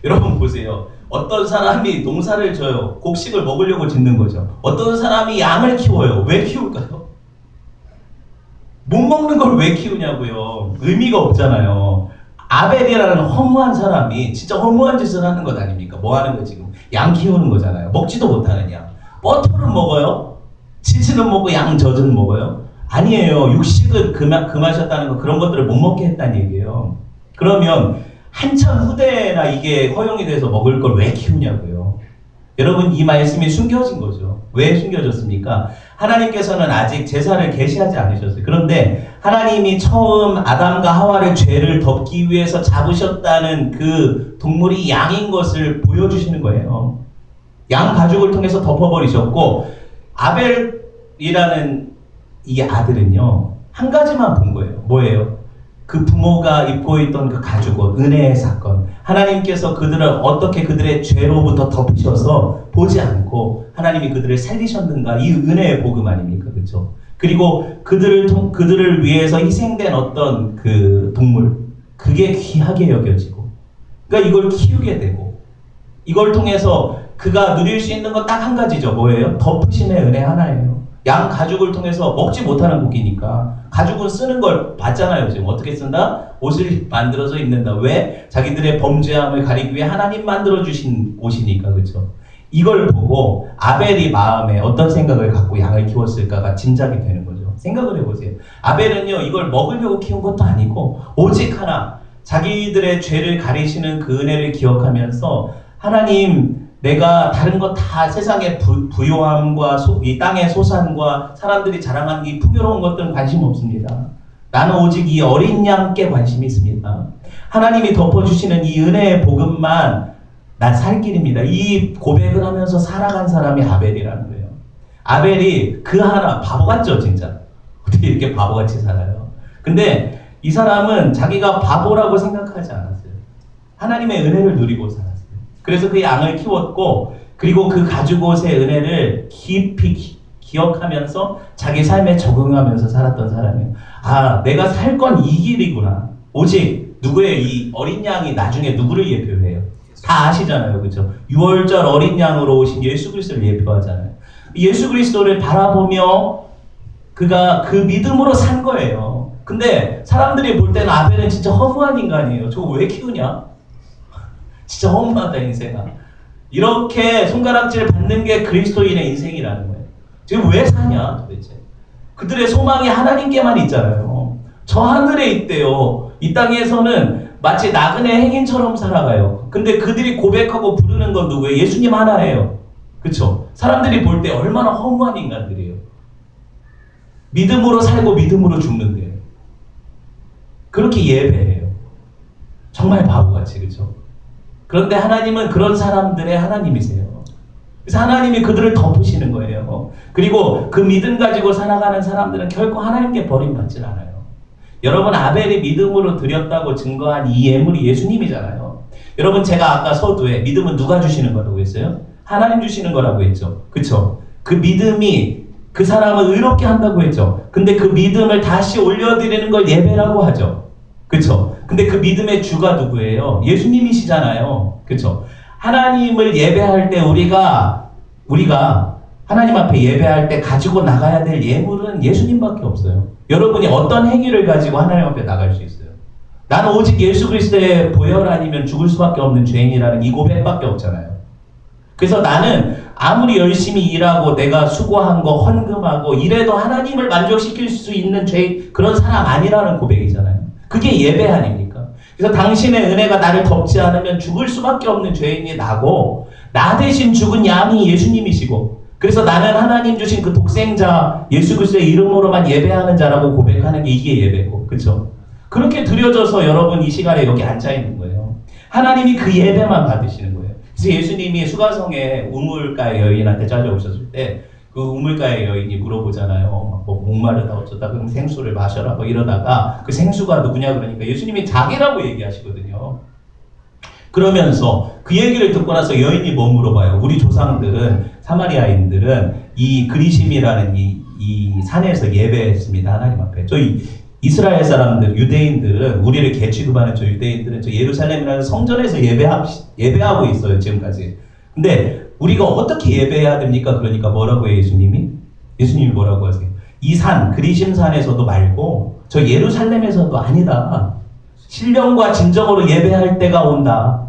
여러분 보세요. 어떤 사람이 농사를 져요. 곡식을 먹으려고 짓는 거죠. 어떤 사람이 양을 키워요. 왜 키울까요? 못 먹는 걸 왜 키우냐고요. 의미가 없잖아요. 아벨이라는 허무한 사람이 진짜 허무한 짓을 하는 것 아닙니까? 뭐 하는 거 지금? 양 키우는 거잖아요. 먹지도 못하는 양. 버터는 먹어요? 치즈는 먹고 양 젖은 먹어요? 아니에요. 육식을 금하셨다는 거, 그런 것들을 못 먹게 했다는 얘기예요. 그러면 한참 후대나 이게 허용이 돼서 먹을 걸 왜 키우냐고요. 여러분, 이 말씀이 숨겨진 거죠. 왜 숨겨졌습니까? 하나님께서는 아직 제사를 계시하지 않으셨어요. 그런데 하나님이 처음 아담과 하와를 죄를 덮기 위해서 잡으셨다는 그 동물이 양인 것을 보여주시는 거예요. 양 가죽을 통해서 덮어버리셨고, 아벨이라는 이 아들은요, 한 가지만 본 거예요. 뭐예요? 그 부모가 입고 있던 그 가죽옷, 은혜의 사건. 하나님께서 그들을 어떻게 그들의 죄로부터 덮으셔서 보지 않고 하나님이 그들을 살리셨는가. 이 은혜의 복음 아닙니까? 그렇죠? 그리고 그들을 위해서 희생된 어떤 그 동물, 그게 귀하게 여겨지고, 그러니까 이걸 키우게 되고, 이걸 통해서 그가 누릴 수 있는 건 딱 한 가지죠. 뭐예요? 덮으심의 은혜 하나예요. 양 가죽을 통해서 먹지 못하는 고기니까 가죽은 쓰는 걸 봤잖아요. 지금 어떻게 쓴다? 옷을 만들어서 입는다. 왜? 자기들의 범죄함을 가리기 위해 하나님 만들어주신 옷이니까. 그렇죠? 이걸 보고 아벨이 마음에 어떤 생각을 갖고 양을 키웠을까가 짐작이 되는 거죠. 생각을 해보세요. 아벨은요, 이걸 먹으려고 키운 것도 아니고 오직 하나, 자기들의 죄를 가리시는 그 은혜를 기억하면서 하나님, 내가 다른 것 다 세상의 부요함과 이 땅의 소산과 사람들이 자랑하는 이 풍요로운 것들은 관심 없습니다. 나는 오직 이 어린 양께 관심이 있습니다. 하나님이 덮어주시는 이 은혜의 복음만 난 살 길입니다. 이 고백을 하면서 살아간 사람이 아벨이라는 거예요. 아벨이 그 하나, 바보 같죠 진짜. 어떻게 이렇게 바보같이 살아요. 근데 이 사람은 자기가 바보라고 생각하지 않았어요. 하나님의 은혜를 누리고 살았어요. 그래서 그 양을 키웠고, 그리고 그 가죽옷의 은혜를 깊이 기억하면서 자기 삶에 적응하면서 살았던 사람이에요. 아, 내가 살 건 이 길이구나. 오직 누구의 이 어린 양이 나중에 누구를 예표해요? 다 아시잖아요. 그렇죠? 6월절 어린 양으로 오신 예수 그리스도를 예표하잖아요. 예수 그리스도를 바라보며 그가 그 믿음으로 산 거예요. 근데 사람들이 볼 때는 아벨은 진짜 허무한 인간이에요. 저거 왜 키우냐? 진짜 허무하다 인생아. 이렇게 손가락질 받는 게 그리스도인의 인생이라는 거예요. 지금 왜 사냐 도대체. 그들의 소망이 하나님께만 있잖아요. 저 하늘에 있대요. 이 땅에서는 마치 나그네 행인처럼 살아가요. 근데 그들이 고백하고 부르는 건 누구예요? 예수님 하나예요. 그쵸? 사람들이 볼 때 얼마나 허무한 인간들이에요. 믿음으로 살고 믿음으로 죽는데 그렇게 예배해요. 정말 바보같이. 그쵸? 그런데 하나님은 그런 사람들의 하나님이세요. 그래서 하나님이 그들을 덮으시는 거예요. 그리고 그 믿음 가지고 살아가는 사람들은 결코 하나님께 버림받질 않아요. 여러분, 아벨이 믿음으로 드렸다고 증거한 이 예물이 예수님이잖아요. 여러분, 제가 아까 서두에 믿음은 누가 주시는 거라고 했어요? 하나님 주시는 거라고 했죠. 그쵸? 그 믿음이 그 사람을 의롭게 한다고 했죠. 근데 그 믿음을 다시 올려드리는 걸 예배라고 하죠. 그쵸? 근데 그 믿음의 주가 누구예요? 예수님이시잖아요. 그쵸? 하나님을 예배할 때 우리가 하나님 앞에 예배할 때 가지고 나가야 될 예물은 예수님밖에 없어요. 여러분이 어떤 행위를 가지고 하나님 앞에 나갈 수 있어요? 나는 오직 예수 그리스도의 보혈 아니면 죽을 수밖에 없는 죄인이라는 이 고백밖에 없잖아요. 그래서 나는 아무리 열심히 일하고 내가 수고한 거 헌금하고 이래도 하나님을 만족시킬 수 있는 그런 사람 아니라는 고백이잖아요. 그게 예배 아닙니까? 그래서 당신의 은혜가 나를 덮지 않으면 죽을 수밖에 없는 죄인이 나고, 나 대신 죽은 양이 예수님이시고, 그래서 나는 하나님 주신 그 독생자 예수 그리스도의 이름으로만 예배하는 자라고 고백하는 게 이게 예배고, 그렇죠? 그렇게 드려져서 여러분 이 시간에 여기 앉아 있는 거예요. 하나님이 그 예배만 받으시는 거예요. 그래서 예수님이 수가성에 우물가의 여인한테 찾아오셨을 때 그 우물가의 여인이 물어보잖아요. 뭐 목마르다 어쩌다 그럼 생수를 마셔라 뭐 이러다가 그 생수가 누구냐 그러니까 예수님이 자기라고 얘기하시거든요. 그러면서 그 얘기를 듣고 나서 여인이 뭐 물어봐요. 우리 조상들은, 사마리아인들은 이 그리심이라는 이 산에서 예배했습니다. 하나님 앞에. 저희 이스라엘 사람들, 유대인들은, 우리를 개취급하는 저 유대인들은 저 예루살렘이라는 성전에서 예배하고 있어요. 지금까지. 근데 우리가 어떻게 예배해야 됩니까? 그러니까 뭐라고 해요, 예수님이? 예수님이 뭐라고 하세요? 이 산, 그리심산에서도 말고 저 예루살렘에서도 아니다. 신령과 진정으로 예배할 때가 온다.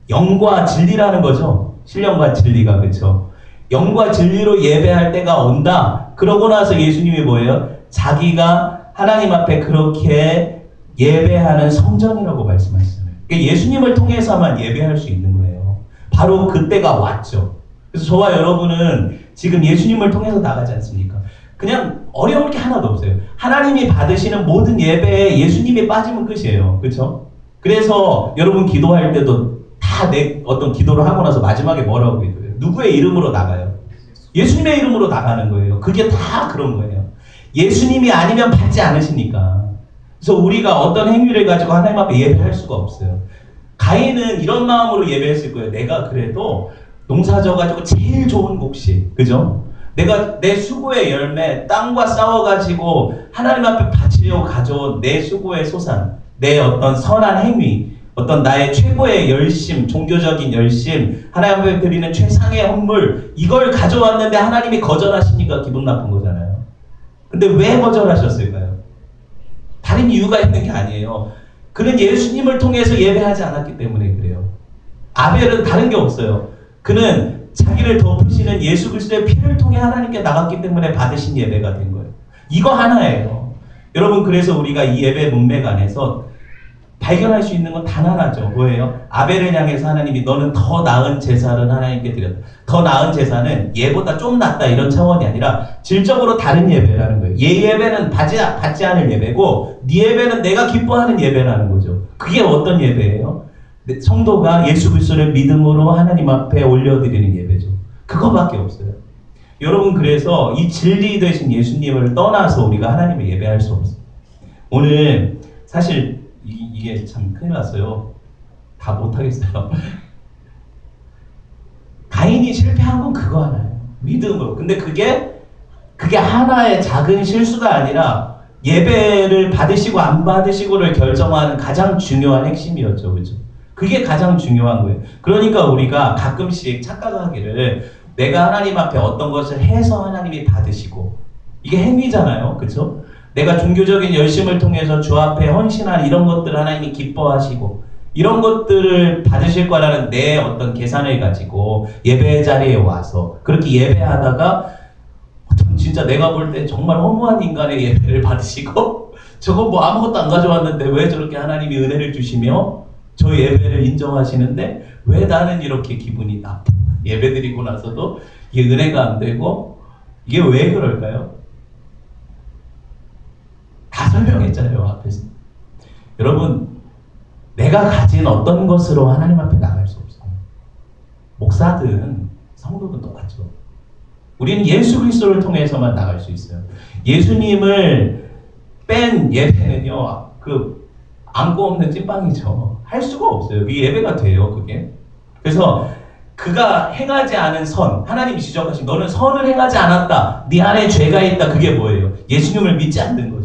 영과 진리라는 거죠. 신령과 진리가, 그렇죠. 영과 진리로 예배할 때가 온다. 그러고 나서 예수님이 뭐예요? 자기가 하나님 앞에 그렇게 예배하는 성전이라고 말씀하시잖아요. 그러니까 예수님을 통해서만 예배할 수 있는 거예요. 바로 그때가 왔죠. 그래서 저와 여러분은 지금 예수님을 통해서 나가지 않습니까? 그냥 어려울 게 하나도 없어요. 하나님이 받으시는 모든 예배에 예수님이 빠지면 끝이에요. 그렇죠? 그래서 여러분 기도할 때도 다 내 어떤 기도를 하고 나서 마지막에 뭐라고 기도해요? 누구의 이름으로 나가요? 예수님의 이름으로 나가는 거예요. 그게 다 그런 거예요. 예수님이 아니면 받지 않으시니까. 그래서 우리가 어떤 행위를 가지고 하나님 앞에 예배할 수가 없어요. 가인은 이런 마음으로 예배했을 거예요. 내가 그래도 농사 져가지고 제일 좋은 곡식, 그죠? 내가 내 수고의 열매, 땅과 싸워가지고 하나님 앞에 바치려고 가져온 내 수고의 소산, 내 어떤 선한 행위, 어떤 나의 최고의 열심, 종교적인 열심, 하나님 앞에 드리는 최상의 헌물, 이걸 가져왔는데 하나님이 거절하시니까 기분 나쁜 거잖아요. 근데 왜 거절하셨을까요? 다른 이유가 있는 게 아니에요. 그는 예수님을 통해서 예배하지 않았기 때문에 그래요. 아벨은 다른 게 없어요. 그는 자기를 덮으시는 예수 그리스도의 피를 통해 하나님께 나갔기 때문에 받으신 예배가 된 거예요. 이거 하나예요. 여러분, 그래서 우리가 이 예배 문맥 안에서 발견할 수 있는 건 단 하나죠. 뭐예요? 아벨을 향해서 하나님이 너는 더 나은 제사를 하나님께 드렸다. 더 나은 제사는 얘보다 좀 낫다 이런 차원이 아니라 질적으로 다른 예배라는 거예요. 얘 예배는 받지 않을 예배고 네 예배는 내가 기뻐하는 예배라는 거죠. 그게 어떤 예배예요? 성도가 예수 그리스도를 믿음으로 하나님 앞에 올려드리는 예배죠. 그거밖에 없어요. 여러분, 그래서 이 진리 되신 예수님을 떠나서 우리가 하나님을 예배할 수 없어요. 오늘 사실 이게 참 큰일 났어요. 다 못하겠어요. 가인이 실패한 건 그거 하나예요. 믿음으로. 근데 그게 하나의 작은 실수가 아니라 예배를 받으시고 안 받으시고를 결정하는 가장 중요한 핵심이었죠. 그렇죠? 그게 가장 중요한 거예요. 그러니까 우리가 가끔씩 착각하기를 내가 하나님 앞에 어떤 것을 해서 하나님이 받으시고, 이게 행위잖아요. 그렇죠? 내가 종교적인 열심을 통해서 주 앞에 헌신한 이런 것들을 하나님이 기뻐하시고 이런 것들을 받으실 거라는 내 어떤 계산을 가지고 예배 자리에 와서 그렇게 예배하다가 진짜 내가 볼 때 정말 허무한 인간의 예배를 받으시고 저거 뭐 아무것도 안 가져왔는데 왜 저렇게 하나님이 은혜를 주시며 저 예배를 인정하시는데 왜 나는 이렇게 기분이 나빠? 예배 드리고 나서도 이게 은혜가 안 되고 이게 왜 그럴까요? 다 설명했잖아요, 앞에서. 여러분, 내가 가진 어떤 것으로 하나님 앞에 나갈 수 없어요. 목사든 성도든 똑같죠. 우리는 예수 그리스도를 통해서만 나갈 수 있어요. 예수님을 뺀 예배는요, 안고 없는 찐빵이죠. 할 수가 없어요. 그게 예배가 돼요, 그게. 그래서 그가 행하지 않은 선, 하나님이 지적하신 너는 선을 행하지 않았다. 네 안에 죄가 있다. 그게 뭐예요? 예수님을 믿지 않는 거죠.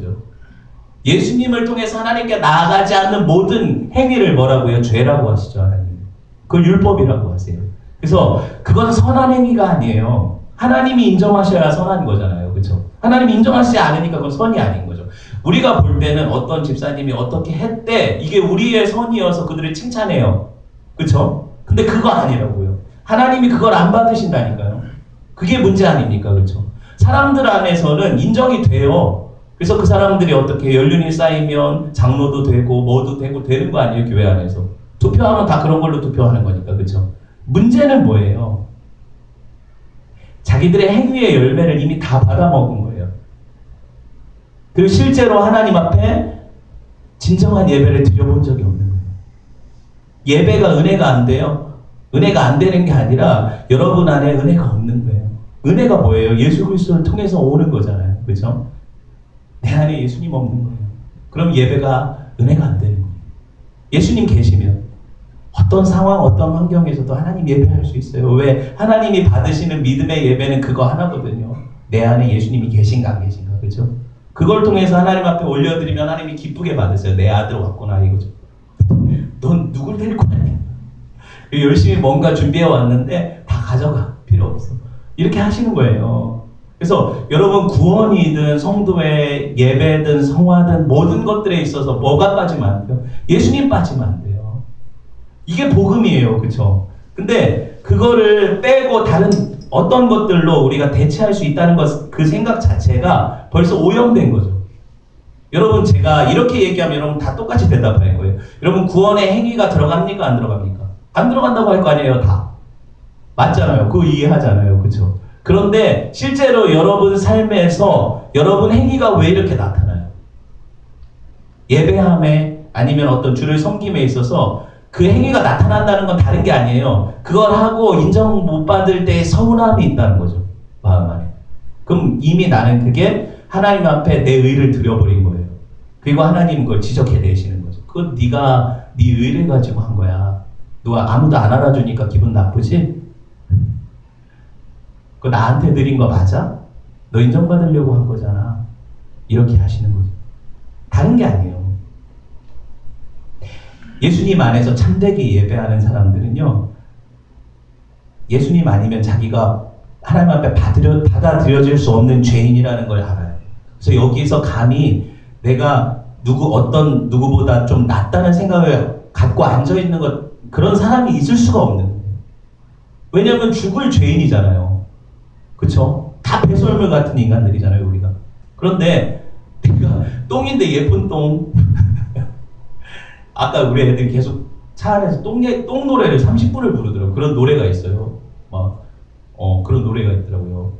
예수님을 통해서 하나님께 나아가지 않는 모든 행위를 뭐라고 해요? 죄라고 하시죠, 하나님. 그걸 율법이라고 하세요. 그래서 그건 선한 행위가 아니에요. 하나님이 인정하셔야 선한 거잖아요. 그렇죠? 하나님이 인정하시지 않으니까 그건 선이 아닌 거죠. 우리가 볼 때는 어떤 집사님이 어떻게 했대, 이게 우리의 선이어서 그들을 칭찬해요. 그렇죠? 근데 그거 아니라고요. 하나님이 그걸 안 받으신다니까요. 그게 문제 아닙니까? 그렇죠? 사람들 안에서는 인정이 돼요. 그래서 그 사람들이 어떻게 연륜이 쌓이면 장로도 되고 뭐도 되고 되는 거 아니에요? 교회 안에서. 투표하면 다 그런 걸로 투표하는 거니까. 그렇죠? 문제는 뭐예요? 자기들의 행위의 열매를 이미 다 받아먹은 거예요. 그리고 실제로 하나님 앞에 진정한 예배를 드려본 적이 없는 거예요. 예배가 은혜가 안 돼요? 은혜가 안 되는 게 아니라 여러분 안에 은혜가 없는 거예요. 은혜가 뭐예요? 예수 그리스도를 통해서 오는 거잖아요. 그렇죠? 내 안에 예수님 없는 거예요. 그럼 예배가 은혜가 안 되는 거예요. 예수님 계시면 어떤 상황, 어떤 환경에서도 하나님 예배할 수 있어요. 왜? 하나님이 받으시는 믿음의 예배는 그거 하나거든요. 내 안에 예수님이 계신가 안 계신가. 그렇죠? 그걸 통해서 하나님 앞에 올려드리면 하나님이 기쁘게 받으세요. 내 아들 왔구나 이거죠. 넌 누굴 데리고 왔냐? 열심히 뭔가 준비해 왔는데 다 가져가. 필요 없어. 이렇게 하시는 거예요. 그래서 여러분 구원이든 성도의 예배든 성화든 모든 것들에 있어서 뭐가 빠지면 안 돼요? 예수님 빠지면 안 돼요. 이게 복음이에요. 그쵸? 근데 그거를 빼고 다른 어떤 것들로 우리가 대체할 수 있다는 것, 그 생각 자체가 벌써 오염된 거죠. 여러분 제가 이렇게 얘기하면 여러분 다 똑같이 대답할 거예요. 여러분 구원의 행위가 들어갑니까? 안 들어갑니까? 안 들어간다고 할 거 아니에요. 다. 맞잖아요. 그거 이해하잖아요. 그쵸? 그런데 실제로 여러분 삶에서 여러분 행위가 왜 이렇게 나타나요? 예배함에 아니면 어떤 주를 섬김에 있어서 그 행위가 나타난다는 건 다른 게 아니에요. 그걸 하고 인정 못 받을 때의 서운함이 있다는 거죠. 마음 안에. 그럼 이미 나는 그게 하나님 앞에 내 의를 드려버린 거예요. 그리고 하나님 그걸 지적해내시는 거죠. 그건 네가 네 의를 가지고 한 거야. 누가 아무도 안 알아주니까 기분 나쁘지? 그거 나한테 드린 거 맞아? 너 인정받으려고 한 거잖아. 이렇게 하시는 거죠. 다른 게 아니에요. 예수님 안에서 참되게 예배하는 사람들은요, 예수님 아니면 자기가 하나님 앞에 받아들여질 수 없는 죄인이라는 걸 알아요. 그래서 여기서 감히 내가 어떤 누구보다 좀 낫다는 생각을 갖고 앉아있는 것, 그런 사람이 있을 수가 없는 거예요. 왜냐하면 죽을 죄인이잖아요. 그쵸? 다 배설물 같은 인간들이잖아요, 우리가. 그런데 내가 똥인데 예쁜 똥. 아까 우리 애들이 계속 차 안에서 똥 노래를 30분을 부르더라고요. 그런 노래가 있어요. 그런 노래가 있더라고요.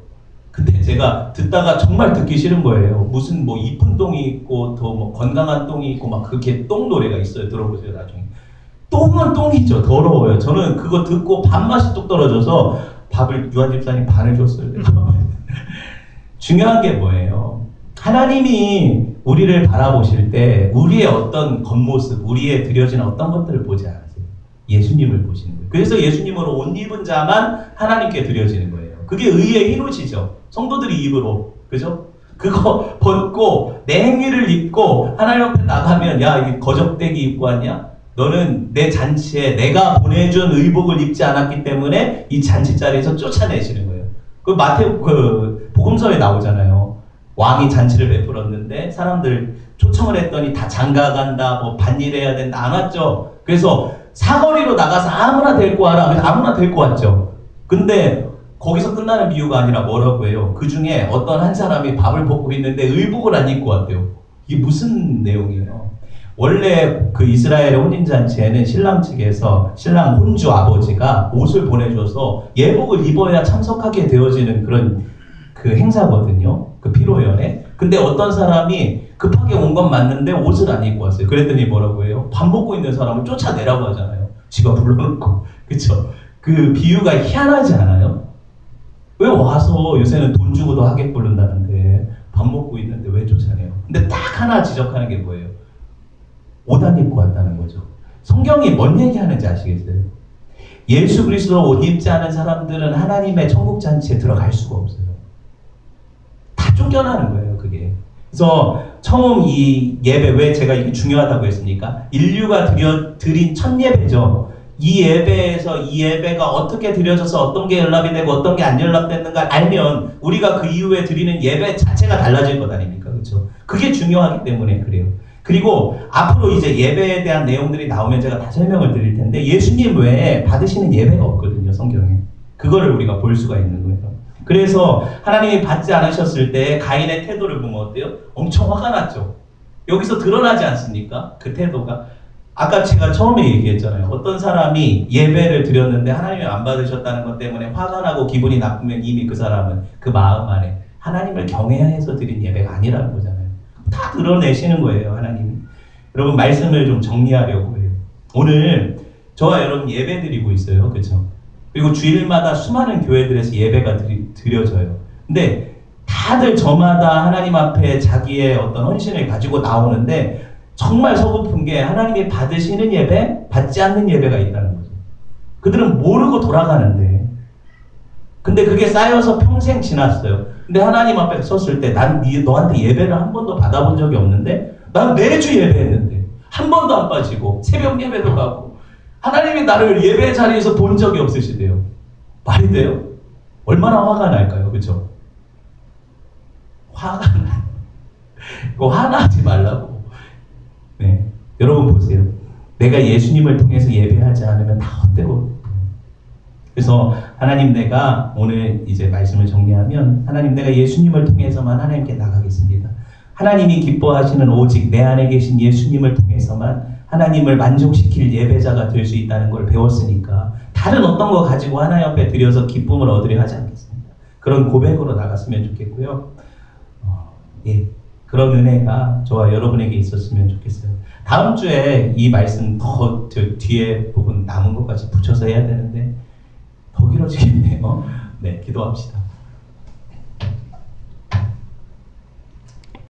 근데 제가 듣다가 정말 듣기 싫은 거예요. 무슨 뭐 이쁜 똥이 있고 더 뭐 건강한 똥이 있고 막 그렇게 똥 노래가 있어요. 들어보세요, 나중에. 똥은 똥이죠. 더러워요. 저는 그거 듣고 밥맛이 뚝 떨어져서 밥을 유한 집사님 반을 줬어요. 중요한 게 뭐예요? 하나님이 우리를 바라보실 때 우리의 어떤 겉모습, 우리의 드려진 어떤 것들을 보지 않으세요. 예수님을 보시는 거예요. 그래서 예수님으로 옷 입은 자만 하나님께 드려지는 거예요. 그게 의의 흰옷이죠. 성도들이 입으로. 그죠? 그거 벗고 내 행위를 입고 하나님 앞에 나가면 야, 이 거적대기 입고 왔냐? 너는 내 잔치에 내가 보내준 의복을 입지 않았기 때문에 이 잔치 자리에서 쫓아내시는 거예요. 그 복음서에 나오잖아요. 왕이 잔치를 베풀었는데 사람들 초청을 했더니 다 장가간다, 뭐 반일해야 된다, 안 왔죠. 그래서 사거리로 나가서 아무나 데리고 와라. 그래서 아무나 데리고 왔죠. 근데 거기서 끝나는 비유가 아니라 뭐라고 해요? 그 중에 어떤 한 사람이 밥을 먹고 있는데 의복을 안 입고 왔대요. 이게 무슨 내용이에요? 원래 그 이스라엘의 혼인잔치에는 신랑 측에서 신랑 혼주 아버지가 옷을 보내줘서 예복을 입어야 참석하게 되어지는 그런 그 행사거든요. 그 피로연에. 근데 어떤 사람이 급하게 온 건 맞는데 옷을 안 입고 왔어요. 그랬더니 뭐라고 해요? 밥 먹고 있는 사람을 쫓아내라고 하잖아요. 지가 불러놓고. 그쵸? 그 비유가 희한하지 않아요? 왜 와서 요새는 돈 주고도 하객 부른다는데 밥 먹고 있는데 왜 쫓아내요? 근데 딱 하나 지적하는 게 뭐예요? 옷 안 입고 왔다는 거죠. 성경이 뭔 얘기하는지 아시겠어요? 예수 그리스도 옷 입지 않은 사람들은 하나님의 천국 잔치에 들어갈 수가 없어요. 다 쫓겨나는 거예요, 그게. 그래서 처음 이 예배, 왜 제가 이게 중요하다고 했습니까? 인류가 드린 첫 예배죠. 이 예배에서 이 예배가 어떻게 드려져서 어떤 게 연락이 되고 어떤 게 안 연락됐는가 알면 우리가 그 이후에 드리는 예배 자체가 달라질 것 아닙니까? 그렇죠? 그게 중요하기 때문에 그래요. 그리고 앞으로 이제 예배에 대한 내용들이 나오면 제가 다 설명을 드릴 텐데 예수님 외에 받으시는 예배가 없거든요, 성경에. 그거를 우리가 볼 수가 있는 거예요. 그래서 하나님이 받지 않으셨을 때 가인의 태도를 보면 어때요? 엄청 화가 났죠. 여기서 드러나지 않습니까? 그 태도가. 아까 제가 처음에 얘기했잖아요. 어떤 사람이 예배를 드렸는데 하나님이 안 받으셨다는 것 때문에 화가 나고 기분이 나쁘면 이미 그 사람은 그 마음 안에 하나님을 경외해서 드린 예배가 아니라는 거잖아요. 다 드러내시는 거예요, 하나님이. 여러분, 말씀을 좀 정리하려고 해요. 오늘 저와 여러분 예배 드리고 있어요. 그렇죠? 그리고 주일마다 수많은 교회들에서 예배가 드려져요. 근데 다들 저마다 하나님 앞에 자기의 어떤 헌신을 가지고 나오는데 정말 서글픈 게 하나님이 받으시는 예배, 받지 않는 예배가 있다는 거죠. 그들은 모르고 돌아가는데 근데 그게 쌓여서 평생 지났어요. 근데 하나님 앞에 섰을 때 난 너한테 예배를 한 번도 받아본 적이 없는데 난 매주 예배했는데 한 번도 안 빠지고 새벽 예배도 가고 하나님이 나를 예배 자리에서 본 적이 없으시대요. 말이 돼요? 얼마나 화가 날까요? 그렇죠? 화가 나요. 그거 화나지 말라고. 네, 여러분 보세요. 내가 예수님을 통해서 예배하지 않으면 다 헛되고. 그래서 하나님, 내가 오늘 이제 말씀을 정리하면, 하나님, 내가 예수님을 통해서만 하나님께 나가겠습니다. 하나님이 기뻐하시는 오직 내 안에 계신 예수님을 통해서만 하나님을 만족시킬 예배자가 될 수 있다는 걸 배웠으니까 다른 어떤 거 가지고 하나님 앞에 드려서 기쁨을 얻으려 하지 않겠습니다. 그런 고백으로 나갔으면 좋겠고요. 예, 그런 은혜가 저와 여러분에게 있었으면 좋겠어요. 다음 주에 이 말씀 더 뒤에 부분 남은 것까지 붙여서 해야 되는데 더 길어지겠네요. 네, 기도합시다.